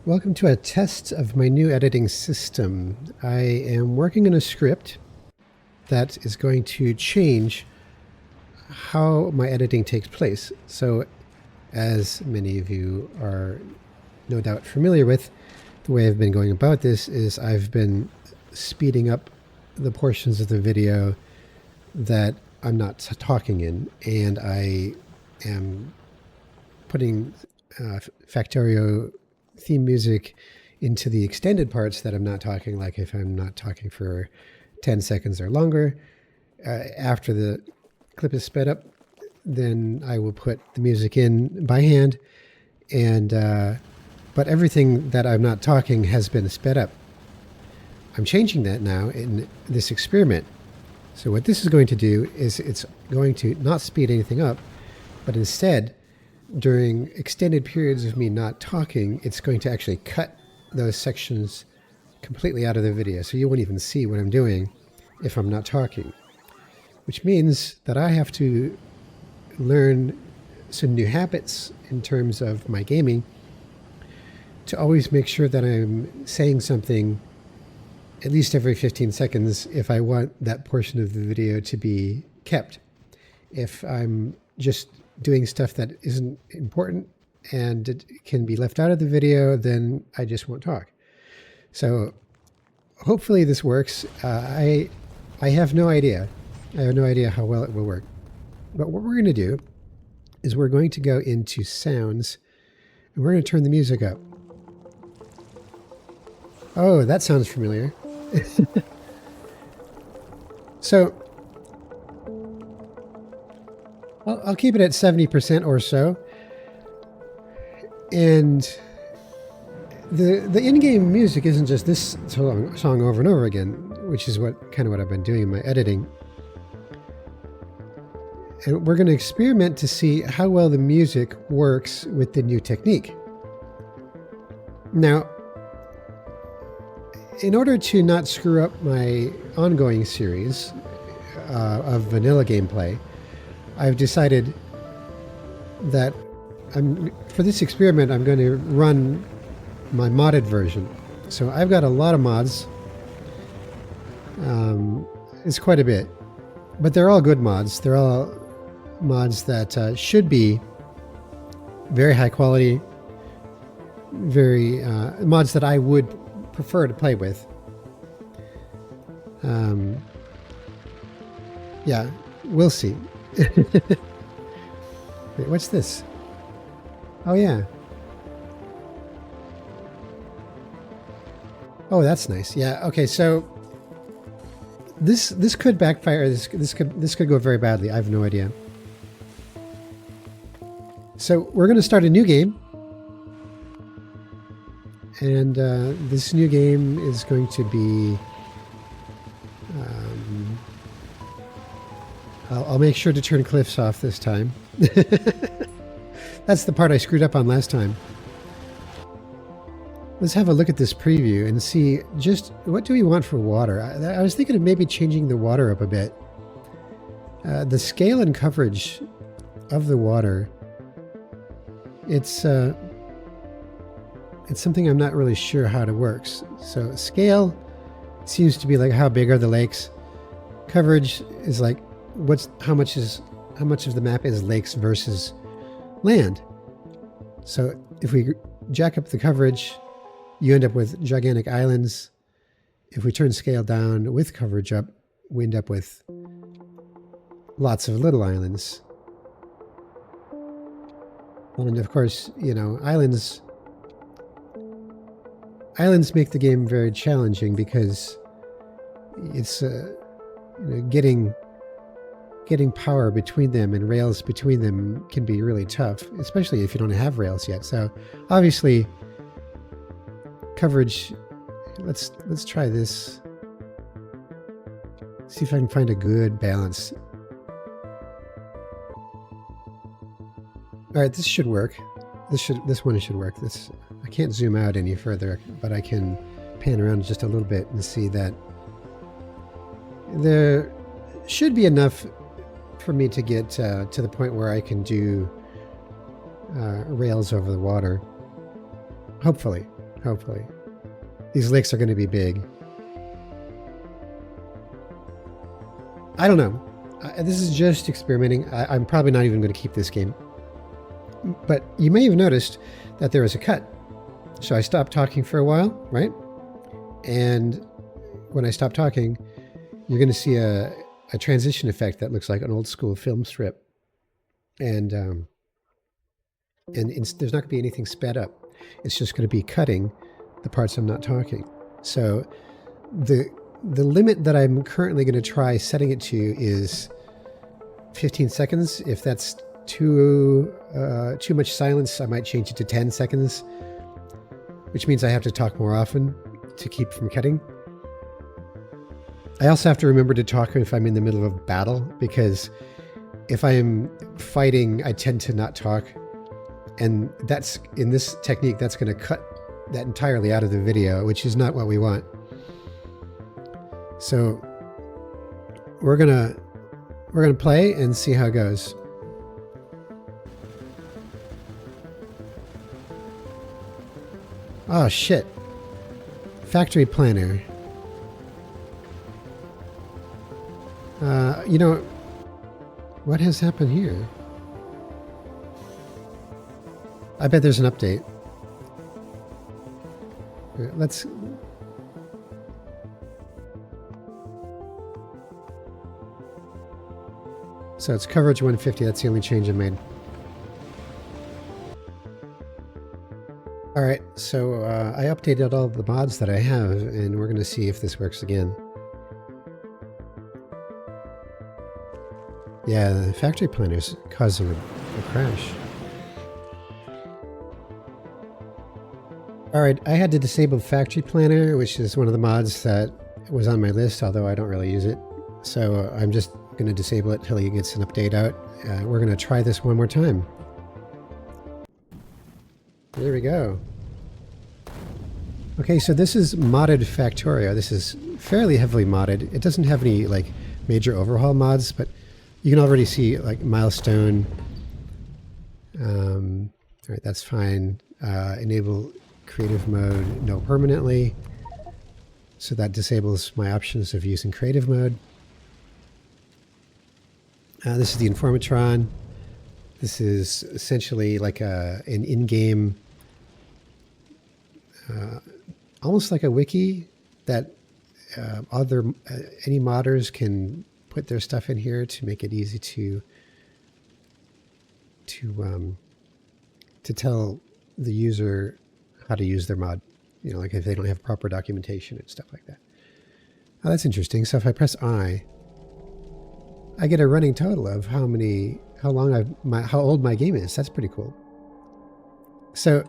Welcome to a test of my new editing system. I am working on a script that is going to change how my editing takes place. So, as many of you are no doubt familiar with, the way I've been going about this is I've been speeding up the portions of the video that I'm not talking in, and I am putting Factorio theme music into the extended parts that I'm not talking, like if I'm not talking for 10 seconds or longer. After the clip is sped up, then I will put the music in by hand, and but everything that I'm not talking has been sped up. I'm changing that now in this experiment. So what this is going to do is it's going to not speed anything up, but instead, during extended periods of me not talking, it's going to actually cut those sections completely out of the video. So you won't even see what I'm doing if I'm not talking, which means that I have to learn some new habits in terms of my gaming to always make sure that I'm saying something at least every 15 seconds if I want that portion of the video to be kept. If I'm just doing stuff that isn't important and it can be left out of the video, then I just won't talk. So hopefully this works. I have no idea. I have no idea how well it will work. But what we're going to do is we're going to go into sounds and we're going to turn the music up. Oh, that sounds familiar. So I'll keep it at 70% or so. And the in-game music isn't just this song over and over again, which is what I've been doing in my editing. And we're going to experiment to see how well the music works with the new technique. Now, in order to not screw up my ongoing series of vanilla gameplay, I've decided that for this experiment, I'm going to run my modded version. So I've got a lot of mods. It's quite a bit, but they're all good mods. They're all mods that should be very high quality, very mods that I would prefer to play with. Yeah, we'll see. Wait, what's this? Oh yeah. Oh, that's nice. Yeah. Okay. So this could backfire. This could go very badly. I have no idea. So we're going to start a new game. And this new game is going to be... I'll make sure to turn Cliffs off this time. That's the part I screwed up on last time. Let's have a look at this preview and see just what do we want for water. I was thinking of maybe changing the water up a bit. The scale and coverage of the water, it's something I'm not really sure how it works. So scale seems to be like how big are the lakes. Coverage is like how much of the map is lakes versus land. So if we jack up the coverage, you end up with gigantic islands. If we turn scale down with coverage up, we end up with lots of little islands. And of course, islands make the game very challenging because it's getting power between them and rails between them can be really tough, especially if you don't have rails yet. So obviously coverage, let's try this. See if I can find a good balance. All right, this should work. This one should work. I can't zoom out any further, but I can pan around just a little bit and see that there should be enough for me to get to the point where I can do rails over the water. Hopefully. hopefully. These licks are going to be big. I don't know. This is just experimenting. I'm probably not even going to keep this game. But you may have noticed that there is a cut. So I stopped talking for a while, right? And when I stop talking, you're going to see a transition effect that looks like an old school film strip. And there's not going to be anything sped up. It's just going to be cutting the parts I'm not talking. So the limit that I'm currently going to try setting it to is 15 seconds. If that's too much silence, I might change it to 10 seconds, which means I have to talk more often to keep from cutting. I also have to remember to talk if I'm in the middle of battle, because if I am fighting, I tend to not talk. And that's, in this technique, that's going to cut that entirely out of the video, which is not what we want. So we're gonna play and see how it goes. Oh shit. Factory planner. You know, what has happened here? I bet there's an update. Let's... So it's coverage 150, that's the only change I made. Alright, so I updated all the mods that I have, and we're going to see if this works again. Yeah, the factory planner's causing a crash. Alright, I had to disable factory planner, which is one of the mods that was on my list, although I don't really use it. So I'm just going to disable it till he gets an update out. We're going to try this one more time. There we go. Okay, so this is modded Factorio. This is fairly heavily modded. It doesn't have any like major overhaul mods, but you can already see like milestone. All right, that's fine. Enable creative mode, no permanently. So that disables my options of using creative mode. This is the Informatron. This is essentially like an in-game, almost like a wiki that any modders can put their stuff in here to make it easy to tell the user how to use their mod. You know, like if they don't have proper documentation and stuff like that. Oh, that's interesting. So if I press I get a running total of how old my game is. That's pretty cool. So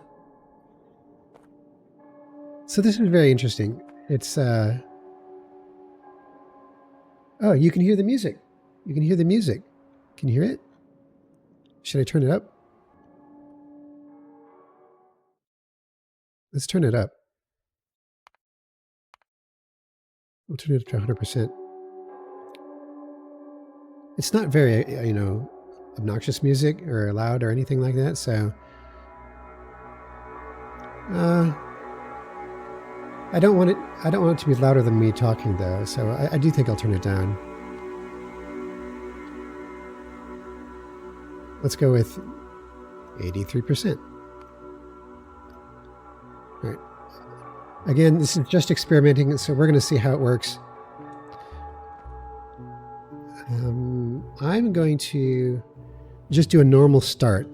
this is very interesting. It's oh, you can hear the music. You can hear the music. Can you hear it? Should I turn it up? Let's turn it up. We'll turn it up to 100%. It's not very, you know, obnoxious music or loud or anything like that, so I don't want it to be louder than me talking though, so I do think I'll turn it down. Let's go with 83%. All right. Again, this is just experimenting, so we're going to see how it works. I'm going to just do a normal start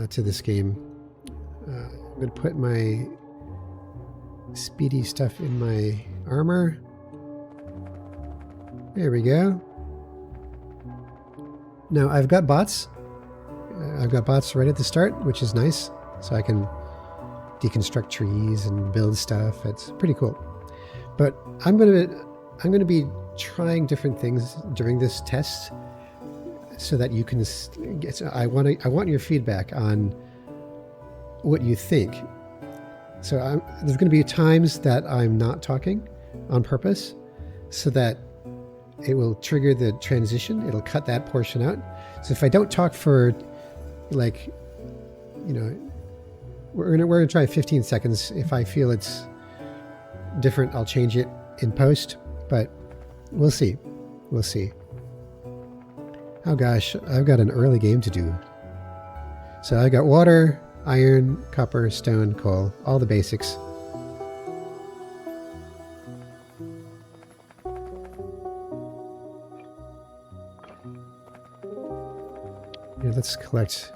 to this game. I'm going to put my speedy stuff in my armor. There we go. Now I've got bots. I've got bots right at the start, which is nice. So I can deconstruct trees and build stuff. It's pretty cool. But I'm going to be trying different things during this test so that you can get, I want your feedback on what you think. So there's going to be times that I'm not talking on purpose so that it will trigger the transition. It'll cut that portion out. So if I don't talk for like, you know, we're gonna try 15 seconds. If I feel it's different, I'll change it in post, but we'll see. We'll see. Oh gosh, I've got an early game to do. So I got water, iron, copper, stone, coal, all the basics. Here, let's collect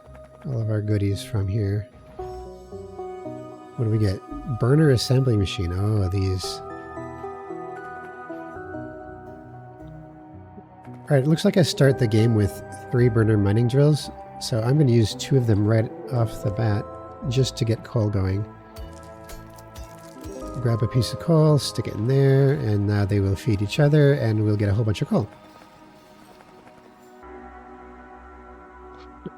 all of our goodies from here. What do we get? Burner assembly machine. Oh, these. All right, it looks like I start the game with 3 burner mining drills, so I'm going to use 2 of them right off the bat just to get coal going. Grab a piece of coal, stick it in there, and now they will feed each other, and we'll get a whole bunch of coal.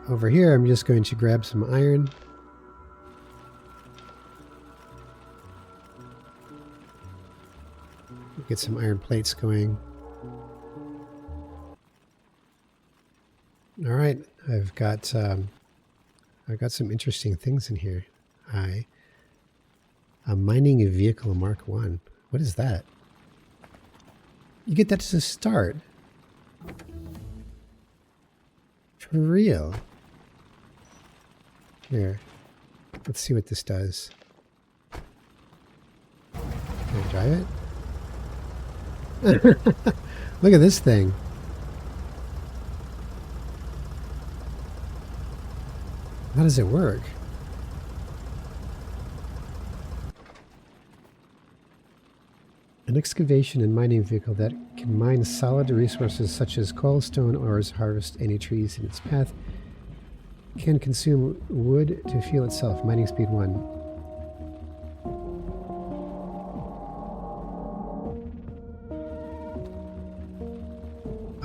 Over here, I'm just going to grab some iron. Get some iron plates going. All right, I've got some interesting things in here. A mining vehicle Mark 1. What is that? You get that as a start. For real. Here, let's see what this does. Can I drive it? Look at this thing. How does it work? An excavation and mining vehicle that can mine solid resources such as coal, stone, ores, harvest any trees in its path, can consume wood to fuel itself. Mining speed 1.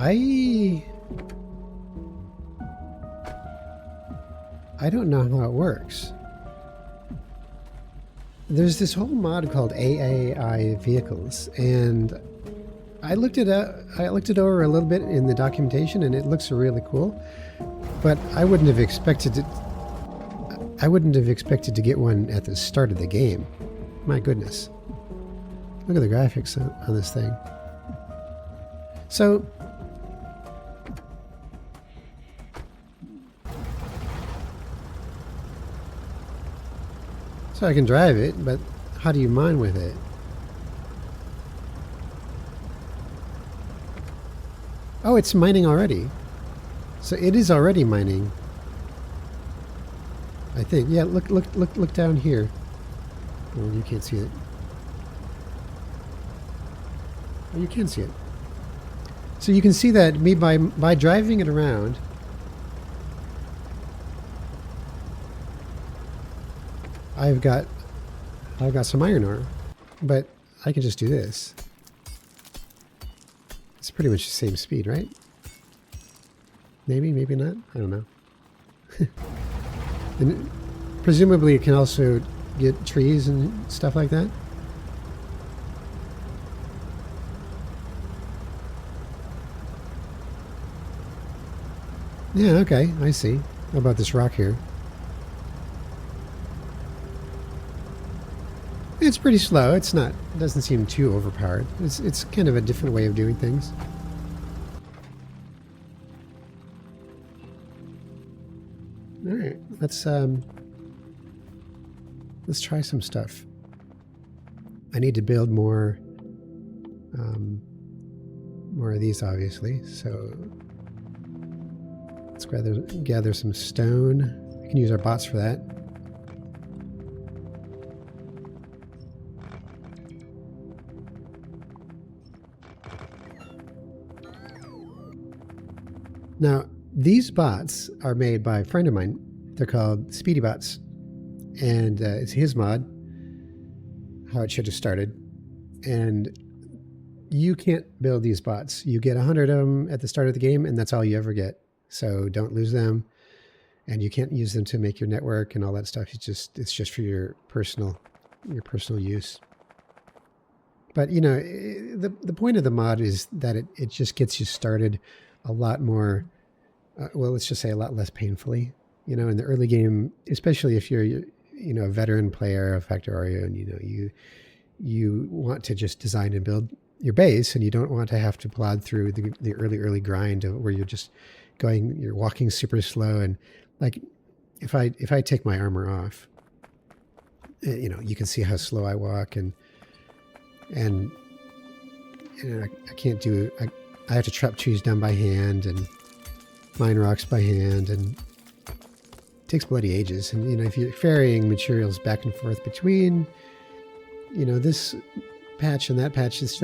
I don't know how it works. There's this whole mod called AAI Vehicles, and I looked it over a little bit in the documentation, and it looks really cool. But I wouldn't have expected it. I wouldn't have expected to get one at the start of the game. My goodness! Look at the graphics on this thing. So. So I can drive it, but how do you mine with it? Oh, it's mining already. So it is already mining. I think. Yeah, look down here. Oh, you can't see it. Oh, you can see it. So you can see that by driving it around, I've got some iron ore, but I can just do this. It's pretty much the same speed, right? Maybe not. I don't know. And presumably it can also get trees and stuff like that. Yeah, okay, I see. How about this rock here? It's pretty slow. It doesn't seem too overpowered. It's kind of a different way of doing things. All right, let's try some stuff. I need to build more of these, obviously. So let's gather some stone. We can use our bots for that. Now, these bots are made by a friend of mine. They're called Speedy Bots. And it's his mod, how it should have started. And you can't build these bots. You get 100 of them at the start of the game, and that's all you ever get. So don't lose them. And you can't use them to make your network and all that stuff. It's just for your personal use. But, you know, the point of the mod is that it just gets you started a lot more, well, let's just say a lot less painfully. You know, in the early game, especially if you're a veteran player of Factorio, and you want to just design and build your base, and you don't want to have to plod through the early grind where you're walking super slow. And like if I take my armor off, you can see how slow I walk, and I can't do. I have to trap trees down by hand and mine rocks by hand, and it takes bloody ages. And if you're ferrying materials back and forth between, this patch and that patch, it's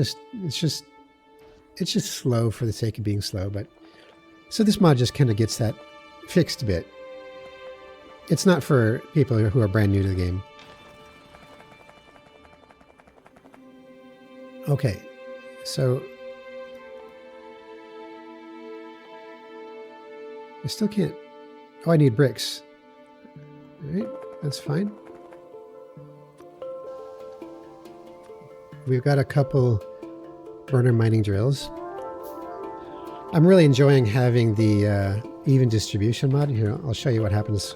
just slow for the sake of being slow. But so this mod just kind of gets that fixed a bit. It's not for people who are brand new to the game. Okay, so I still can't. Oh, I need bricks. All right, that's fine. We've got a couple burner mining drills. I'm really enjoying having the even distribution mod. Here, I'll show you what happens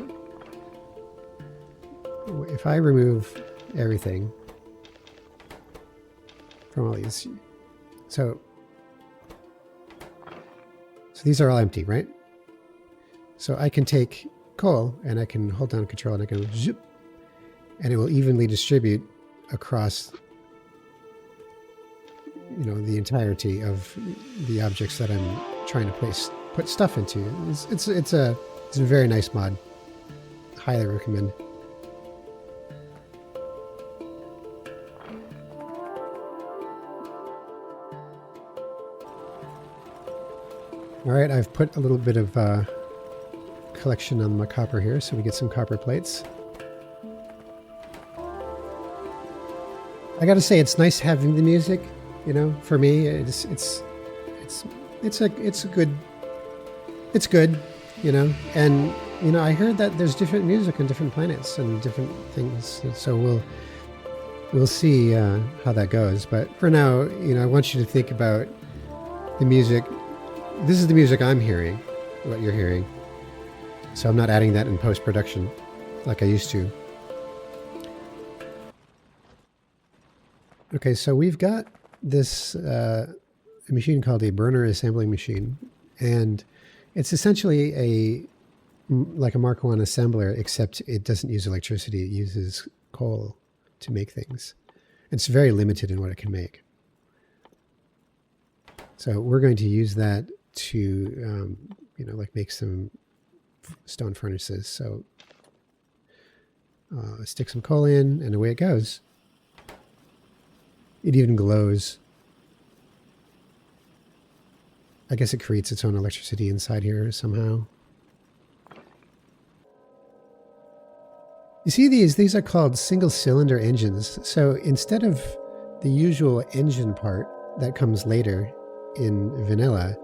if I remove everything from all these. So these are all empty, right? So I can take coal and I can hold down control and I can zip, and it will evenly distribute across the entirety of the objects that I'm trying to put stuff into. It's a very nice mod. Highly recommend. All right, I've put a little bit of collection on my copper here, so we get some copper plates. I got to say, it's nice having the music. For me, it's good. And I heard that there's different music on different planets and different things. So we'll see how that goes. But for now, I want you to think about the music. This is the music I'm hearing, what you're hearing. So I'm not adding that in post-production like I used to. Okay, so we've got this machine called a burner assembling machine, and it's essentially like a Mark I assembler, except it doesn't use electricity. It uses coal to make things. It's very limited in what it can make. So we're going to use that to, make some stone furnaces. So stick some coal in, and away it goes. It even glows. I guess it creates its own electricity inside here somehow. You see these are called single cylinder engines. So instead of the usual engine part that comes later in vanilla,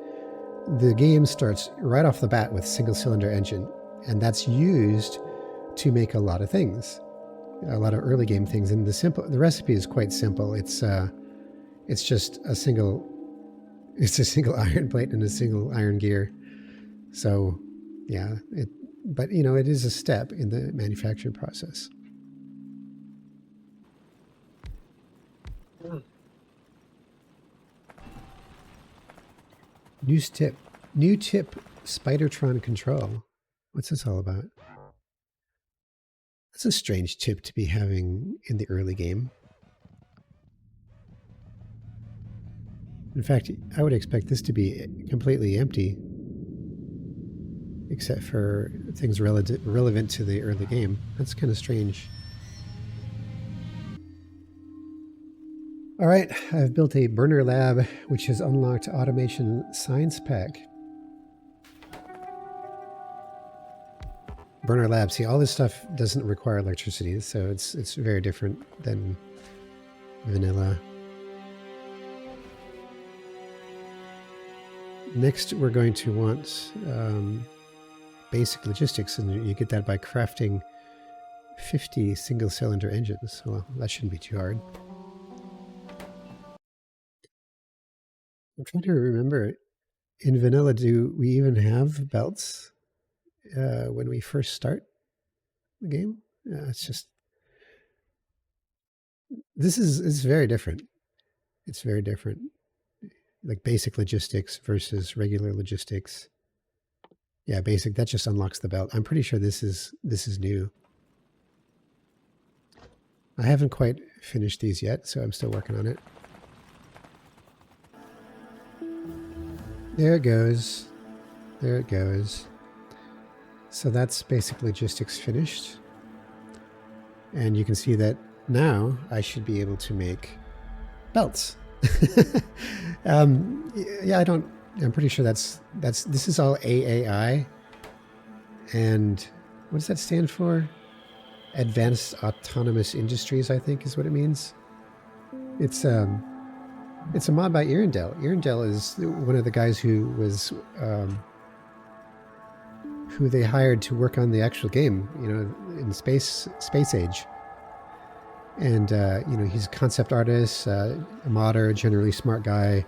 the game starts right off the bat with single cylinder engine, and that's used to make a lot of things, a lot of early game things. And the recipe is quite simple. It's just a single iron plate and a single iron gear. So yeah, but it is a step in the manufacturing process. New tip, Spidertron control. What's this all about? That's a strange tip to be having in the early game. In fact, I would expect this to be completely empty, except for things relevant to the early game. That's kind of strange. All right, I've built a burner lab, which has unlocked Automation Science Pack. Burner lab. See, all this stuff doesn't require electricity, so it's very different than vanilla. Next, we're going to want basic logistics, and you get that by crafting 50 single-cylinder engines. Well, that shouldn't be too hard. I'm trying to remember, in vanilla, do we even have belts when we first start the game? It's just, this is very different. It's very different. Like basic logistics versus regular logistics. Yeah, basic, that just unlocks the belt. I'm pretty sure this is new. I haven't quite finished these yet, so I'm still working on it. There it goes. There it goes. So that's basic logistics finished. And you can see that now I should be able to make belts. Yeah, I'm pretty sure this is all AAI. And what does that stand for? Advanced Autonomous Industries, I think is what it means. It's a mod by Earendel. Earendel is one of the guys who was who they hired to work on the actual game, you know, in Space Age. And you know, he's a concept artist, a modder, generally smart guy.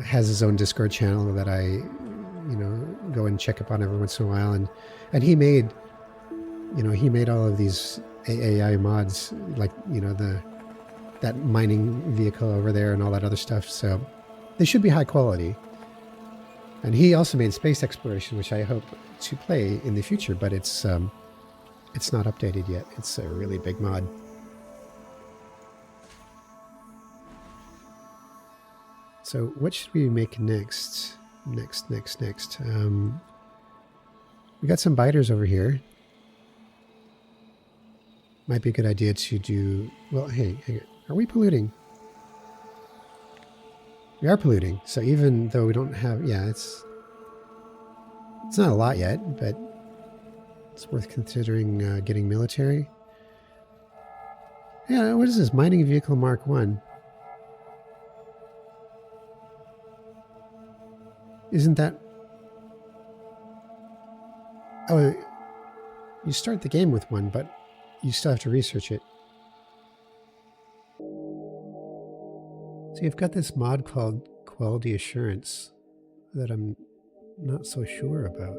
Has his own Discord channel that I, you know, go and check up on every once in a while. And he made, you know, he made all of these AAI mods, like, you know, that mining vehicle over there and all that other stuff. So they should be high quality. And he also made space exploration, which I hope to play in the future, but it's not updated yet. It's a really big mod. So what should we make next? Next. We got some biters over here. Might be a good idea to do, well, hey, are we polluting? We are polluting. So even though we don't have, yeah, it's not a lot yet, but it's worth considering getting military. Yeah, what is this? Mining Vehicle Mark 1. Isn't that... Oh, you start the game with one, but you still have to research it. So you've got this mod called Quality Assurance that I'm not so sure about.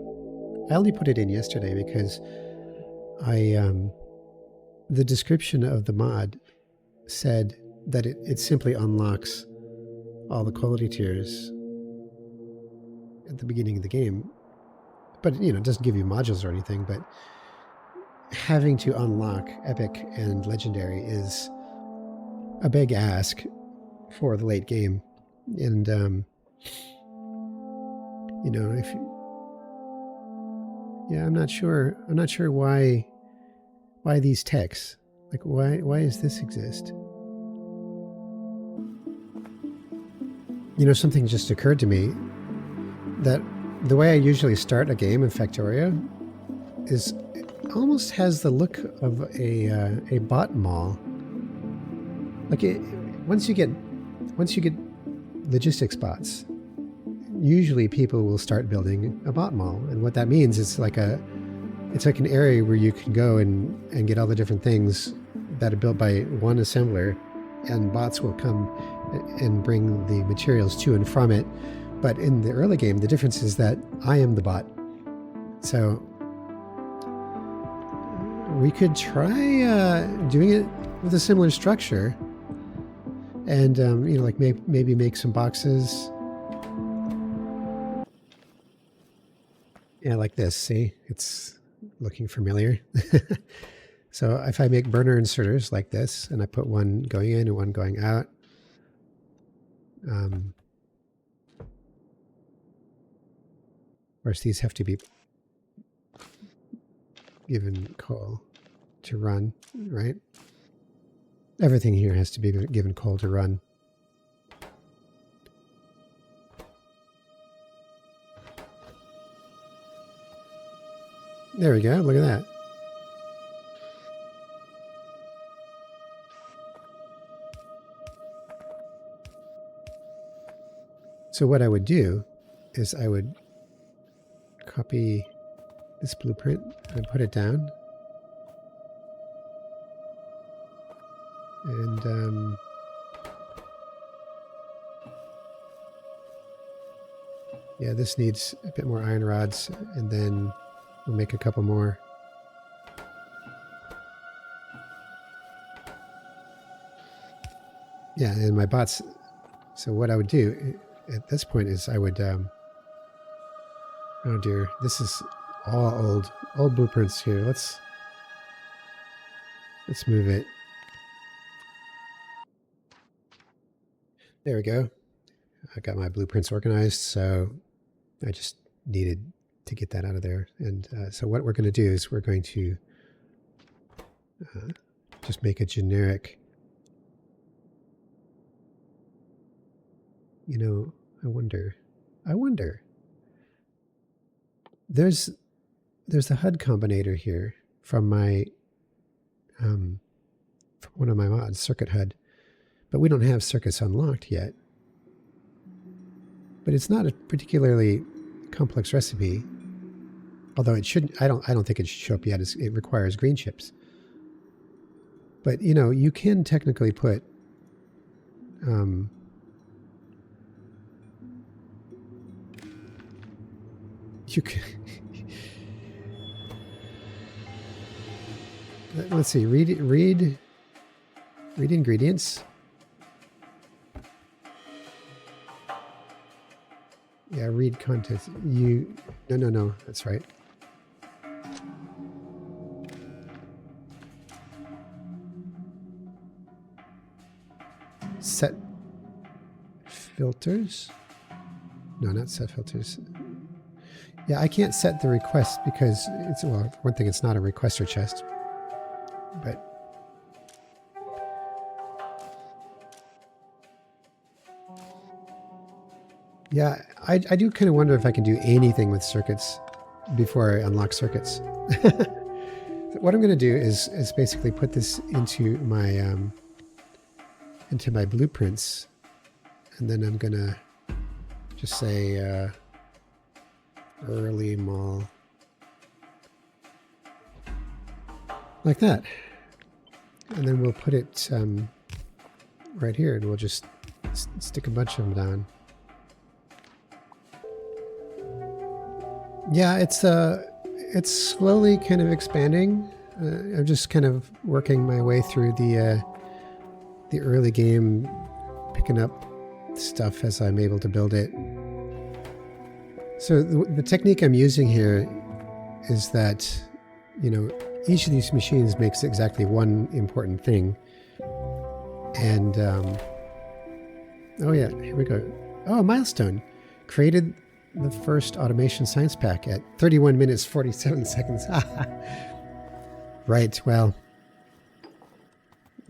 I only put it in yesterday because the description of the mod said that it simply unlocks all the quality tiers at the beginning of the game. But, you know, it doesn't give you modules or anything, but having to unlock Epic and Legendary is a big ask for the late game. And, you know, I'm not sure why these techs, like why does this exist? You know, something just occurred to me that the way I usually start a game in Factorio is almost has the look of a bot mall. Like once you get logistics bots, usually people will start building a bot mall, and what that means is it's like an area where you can go and get all the different things that are built by one assembler, and bots will come and bring the materials to and from it. But in the early game, the difference is that I am the bot. So we could try doing it with a similar structure, and you know, like maybe make some boxes. Yeah, like this. See, it's looking familiar. So if I make burner inserters like this, and I put one going in and one going out, of course these have to be given coal to run, right? Everything here has to be given coal to run. There we go, look at that. So what I would do is I would copy this blueprint and put it down. And yeah, this needs a bit more iron rods, and then we'll make a couple more. Yeah, and my bots. So what I would do at this point is I would. Oh dear, this is all old blueprints here. Let's move it. There we go. I got my blueprints organized, so I just needed to get that out of there. And so what we're going to do is we're going to just make a generic, you know, I wonder, there's a HUD combinator here from my, from one of my mods, Circuit HUD, but we don't have circuits unlocked yet. But it's not a particularly complex recipe, although it shouldn't. I don't think it should show up yet. It requires green chips. But you know, you can technically put you can. Let's see. Read ingredients. Yeah, read content. No. That's right. Set filters. No, not set filters. Yeah, I can't set the request because it's, well, one thing, it's not a requester chest. But yeah, I do kind of wonder if I can do anything with circuits before I unlock circuits. What I'm going to do is basically put this into my blueprints, and then I'm going to just say early mall like that, and then we'll put it right here, and we'll just stick a bunch of them down. Yeah, it's slowly kind of expanding. I'm just kind of working my way through the early game, picking up stuff as I'm able to build it. So the technique I'm using here is that, you know, each of these machines makes exactly one important thing. And oh yeah, here we go. Oh, milestone. Created the first automation science pack at 31 minutes 47 seconds. Right, well,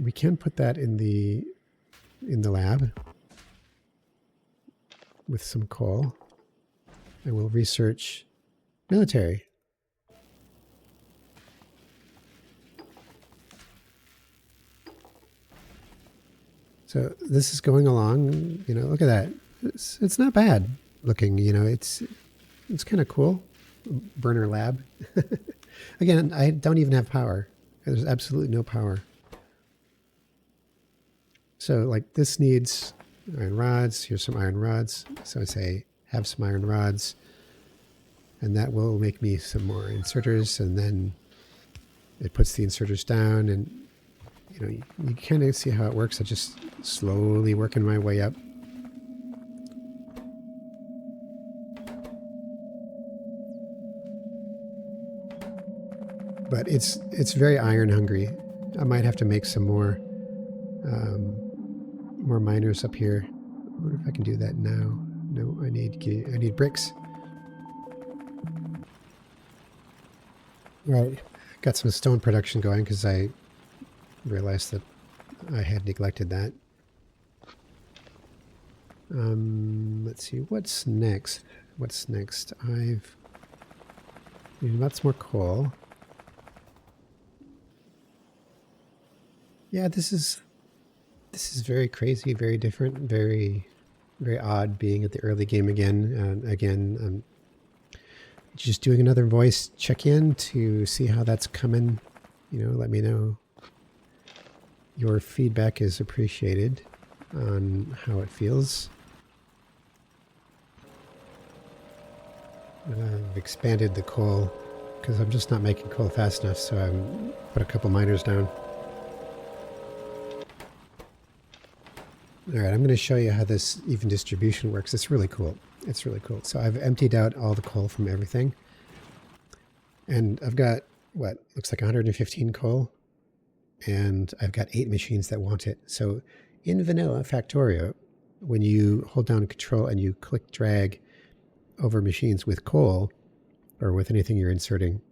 we can put that in the lab with some coal, and we'll research military. So this is going along, you know, look at that. It's not bad looking, you know, it's kind of cool. Burner lab. Again, I don't even have power. There's absolutely no power. So like this needs iron rods. Here's some iron rods. So I say have some iron rods, and that will make me some more inserters, and then it puts the inserters down, and you know, you kind of see how it works. I just slowly working my way up. But it's very iron hungry. I might have to make some more miners up here. I wonder if I can do that now. No, I need bricks. Right, got some stone production going because I realized that I had neglected that. Let's see, what's next? I've need lots more coal. Yeah, this is very crazy, very different, very odd being at the early game again. Again, I'm just doing another voice check-in to see how that's coming. You know, let me know. Your feedback is appreciated on how it feels. I've expanded the coal because I'm just not making coal fast enough, so I've put a couple miners down. All right, I'm going to show you how this even distribution works. It's really cool. It's really cool. So I've emptied out all the coal from everything. And I've got, what, looks like 115 coal. And I've got 8 machines that want it. So in vanilla Factorio, when you hold down Control and you click drag over machines with coal, or with anything you're inserting,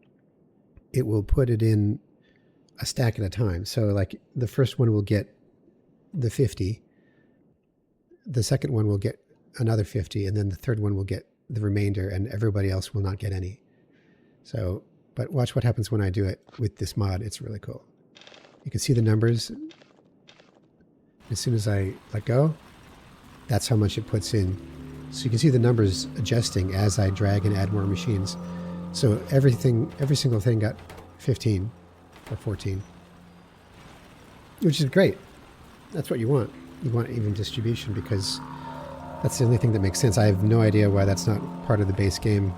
it will put it in a stack at a time. So like the first one will get the 50, the second one will get another 50, and then the third one will get the remainder, and everybody else will not get any. So, but watch what happens when I do it with this mod. It's really cool. You can see the numbers. As soon as I let go, that's how much it puts in. So you can see the numbers adjusting as I drag and add more machines. So every single thing got 15 or 14, which is great. That's what you want. You want even distribution because that's the only thing that makes sense. I have no idea why that's not part of the base game.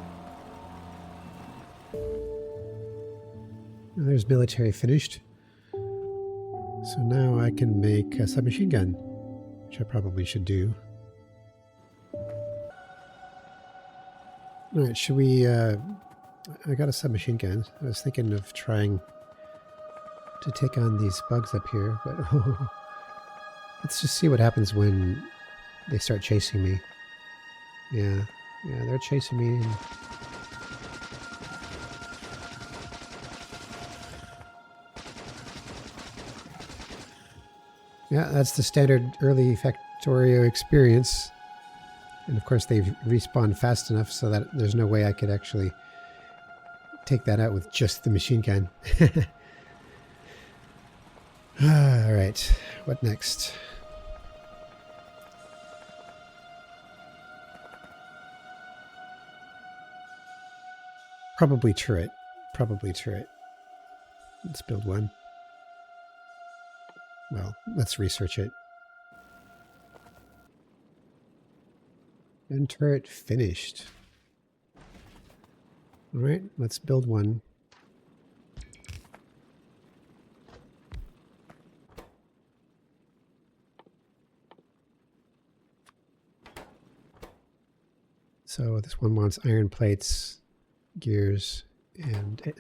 There's military finished. So now I can make a submachine gun, which I probably should do. All right, should we... I got a submachine gun. I was thinking of trying to take on these bugs up here, but let's just see what happens when they start chasing me. Yeah, they're chasing me. Yeah, that's the standard early Factorio experience. And of course they respawn fast enough so that there's no way I could actually take that out with just the machine gun. All right, what next? Probably turret. Probably turret. Let's build one. Well, let's research it. And turret finished. All right, let's build one. So this one wants iron plates, gears, and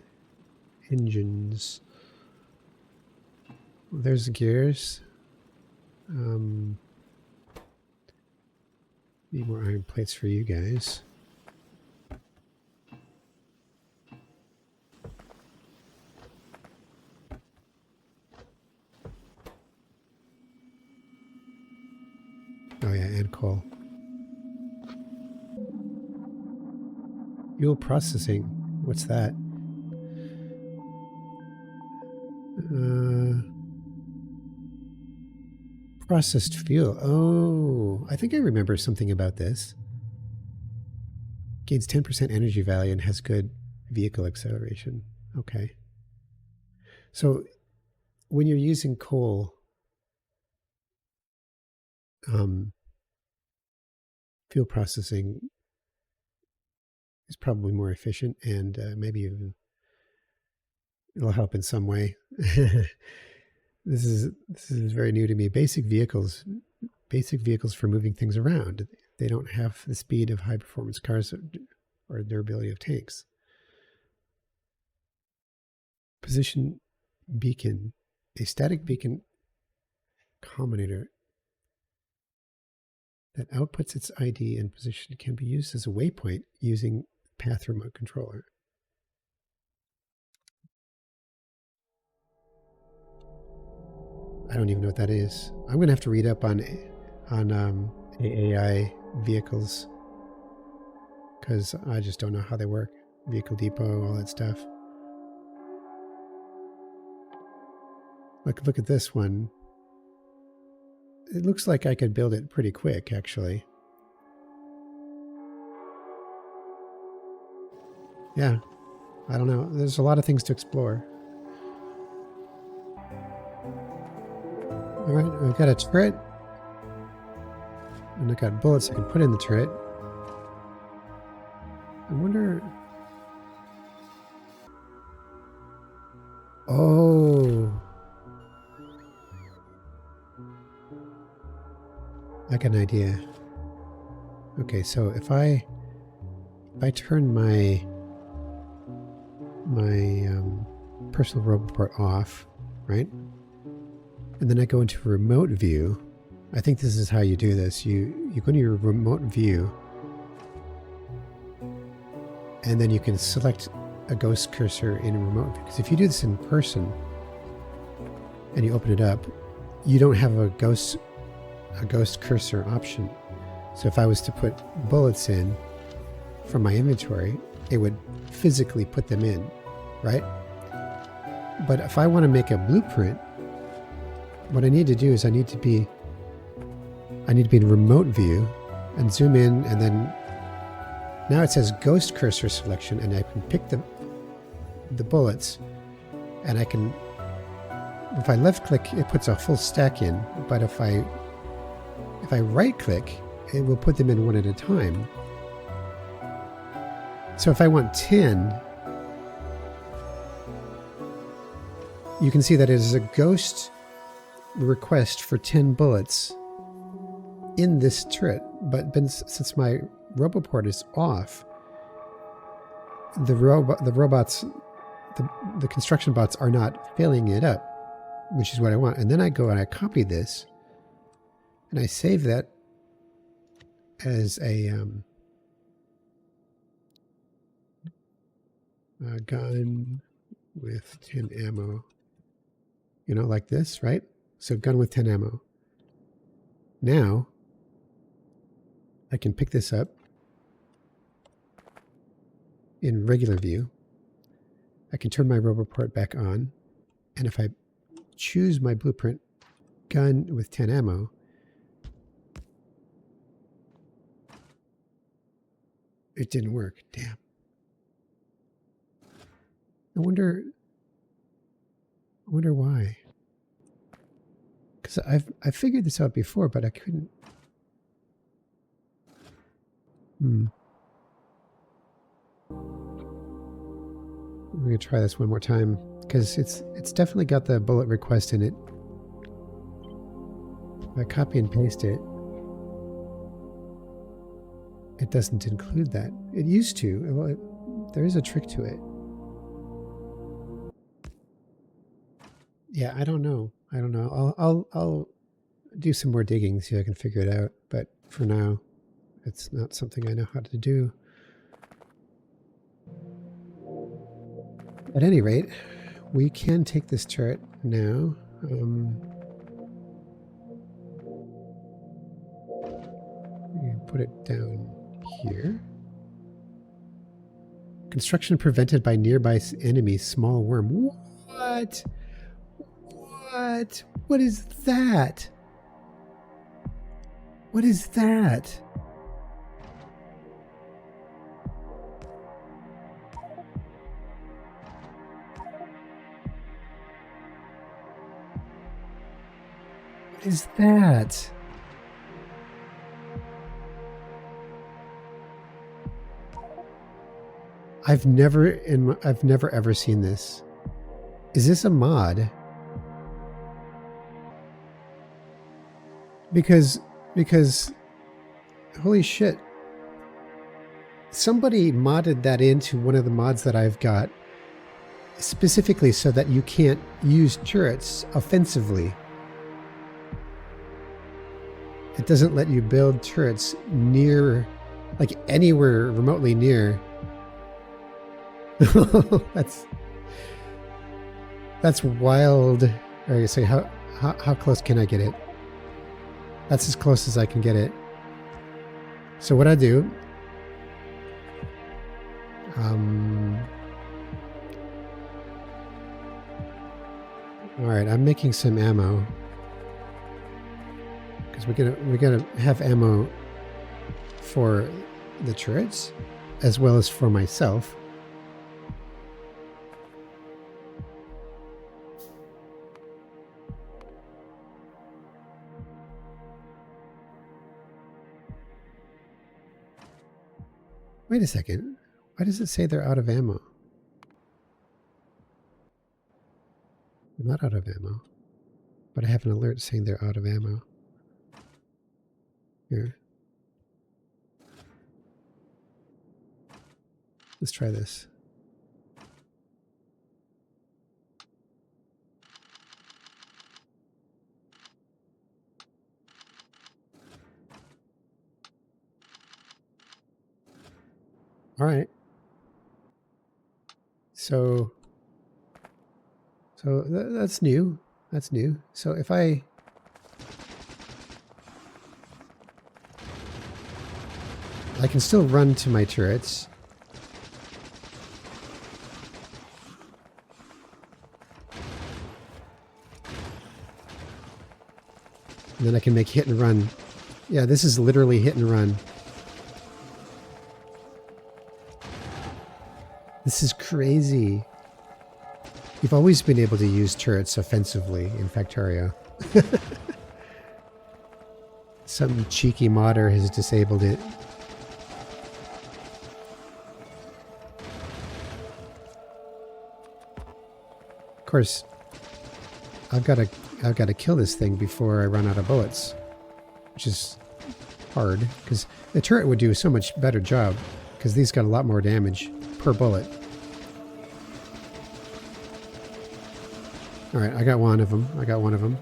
engines. Well, there's the gears. Need more iron plates for you guys. Oh yeah, and coal. Fuel processing. What's that? Processed fuel. Oh, I think I remember something about this. Gains 10% energy value and has good vehicle acceleration. Okay. So when you're using coal, fuel processing is probably more efficient, and maybe even it'll help in some way. This is very new to me. Basic vehicles for moving things around. They don't have the speed of high performance cars or durability of tanks. Position beacon, a static beacon combinator that outputs its ID and position can be used as a waypoint using path remote controller. I don't even know what that is. I'm going to have to read up on AI vehicles because I just don't know how they work. Vehicle depot, all that stuff. Look at this one. It looks like I could build it pretty quick, actually. Yeah, I don't know. There's a lot of things to explore. All right, I've got a turret. And I've got bullets I can put in the turret. I wonder... Oh. I got an idea. Okay, so if I turn my personal roboport off, right? And then I go into remote view. I think this is how you do this. You go to your remote view, and then you can select a ghost cursor in remote view. Because if you do this in person and you open it up, you don't have a ghost cursor option. So if I was to put bullets in from my inventory, it would physically put them in, right? But if I want to make a blueprint, what I need to do is I need to be in remote view and zoom in, and then now it says ghost cursor selection, and I can pick the bullets, and I can, if I left click, it puts a full stack in, but if I right click, it will put them in one at a time. So if I want 10, you can see that it is a ghost request for 10 bullets in this turret, but since my roboport is off, the robots, the construction bots are not filling it up, which is what I want. And then I go and I copy this, and I save that as a gun with 10 ammo, you know, like this, right? So gun with 10 ammo. Now I can pick this up in regular view. I can turn my roboport back on, and if I choose my blueprint, gun with 10 ammo, it didn't work. Damn. I wonder why. Because I figured this out before, but I couldn't. I'm gonna try this one more time, because it's definitely got the bullet request in it. If I copy and paste it, it doesn't include that. It used to. Well, there is a trick to it. Yeah, I don't know. I'll do some more digging, see if I can figure it out. But for now, it's not something I know how to do. At any rate, we can take this turret now. Put it down here. Construction prevented by nearby enemy small worm. What? What? What is that? What is that? What is that? I've never ever seen this. Is this a mod? Because holy shit. Somebody modded that into one of the mods that I've got specifically so that you can't use turrets offensively. It doesn't let you build turrets near, like anywhere remotely near. That's wild. All right, so how close can I get it? That's as close as I can get it. So what I do, all right, I'm making some ammo because we're gonna have ammo for the turrets as well as for myself. Wait a second. Why does it say they're out of ammo? They're not out of ammo, but I have an alert saying they're out of ammo. Here. Let's try this. All right. So that's new. That's new. So if I can still run to my turrets. And then I can make hit and run. Yeah, this is literally hit and run. This is crazy. You've always been able to use turrets offensively in Factorio. Some cheeky modder has disabled it. Of course, I've got to kill this thing before I run out of bullets, which is hard because the turret would do a much better job because these got a lot more damage per bullet. All right, I got one of them.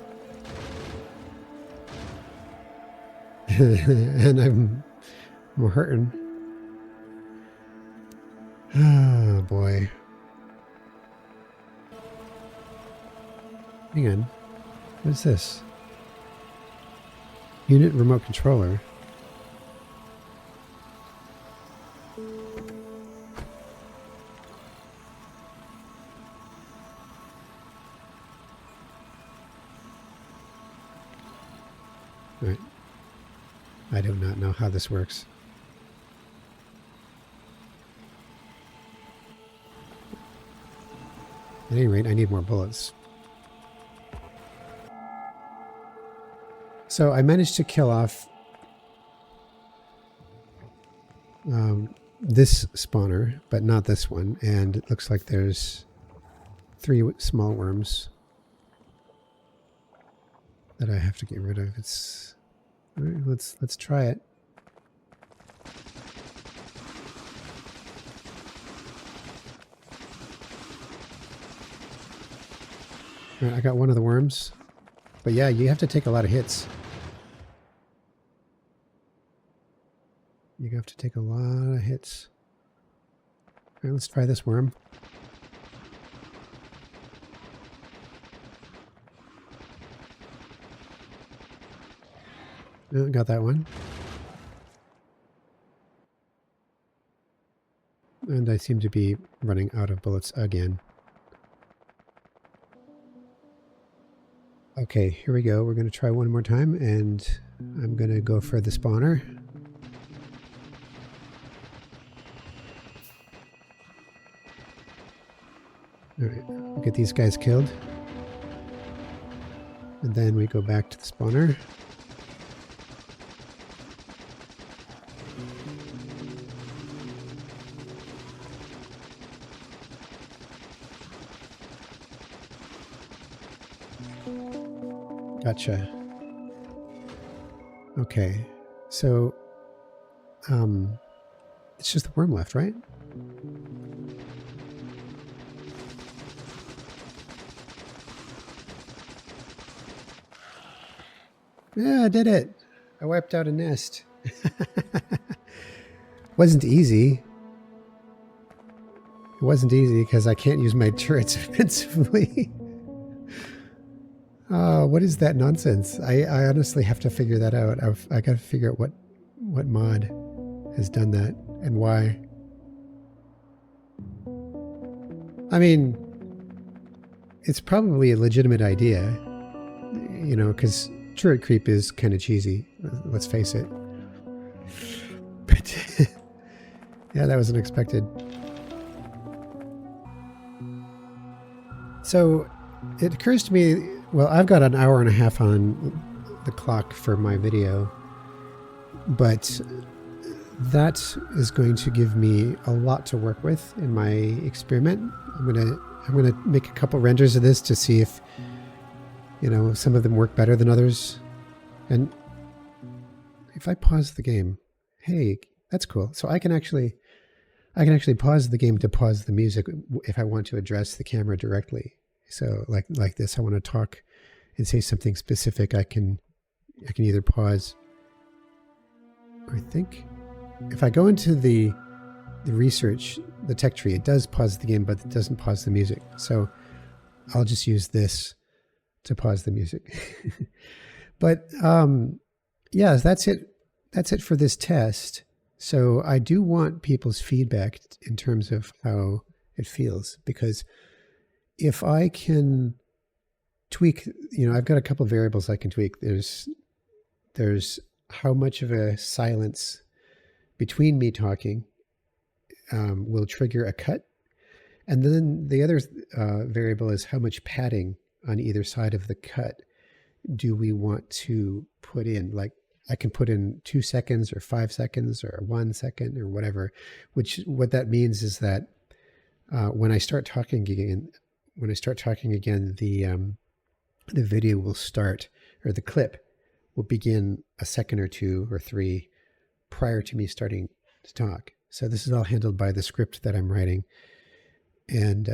And I'm hurting. Oh boy. Hang on. What is this? Unit remote controller. All right. I do not know how this works. At any rate, I need more bullets. So I managed to kill off this spawner, but not this one. And it looks like there's 3 small worms that I have to get rid of. It's all right, let's try it. All right, I got one of the worms. But yeah, you have to take a lot of hits. You have to take a lot of hits. All right, let's try this worm. Oh, got that one. And I seem to be running out of bullets again. Okay, here we go. We're going to try one more time, and I'm going to go for the spawner. All right, we'll get these guys killed. And then we go back to the spawner. Gotcha. Okay, so it's just the worm left, right? Yeah, I did it. I wiped out a nest. Wasn't easy. It wasn't easy because I can't use my turrets offensively. What is that nonsense? I honestly have to figure that out. I got to figure out what mod has done that and why. I mean, it's probably a legitimate idea, you know, because turret creep is kind of cheesy. Let's face it. But yeah, that was unexpected. So it occurs to me, well, I've got an hour and a half on the clock for my video, but that is going to give me a lot to work with in my experiment. I'm gonna make a couple renders of this to see if, you know, some of them work better than others. And if I pause the game, hey, that's cool. So I can actually pause the game to pause the music if I want to address the camera directly. So like this, I want to talk and say something specific. I can either pause. I think if I go into the research, the tech tree, it does pause the game, but it doesn't pause the music. So I'll just use this to pause the music. But yeah, that's it. That's it for this test. So I do want people's feedback in terms of how it feels, because if I can tweak, I've got a couple of variables I can tweak. There's how much of a silence between me talking will trigger a cut. And then the other variable is how much padding on either side of the cut do we want to put in. Like I can put in 2 seconds or 5 seconds or 1 second or whatever, what that means is that when I start talking again, the video will start, or the clip will begin a second or 2 or 3 prior to me starting to talk. So this is all handled by the script that I'm writing. And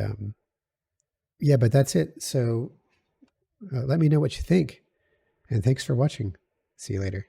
yeah, but that's it. So let me know what you think. And thanks for watching. See you later.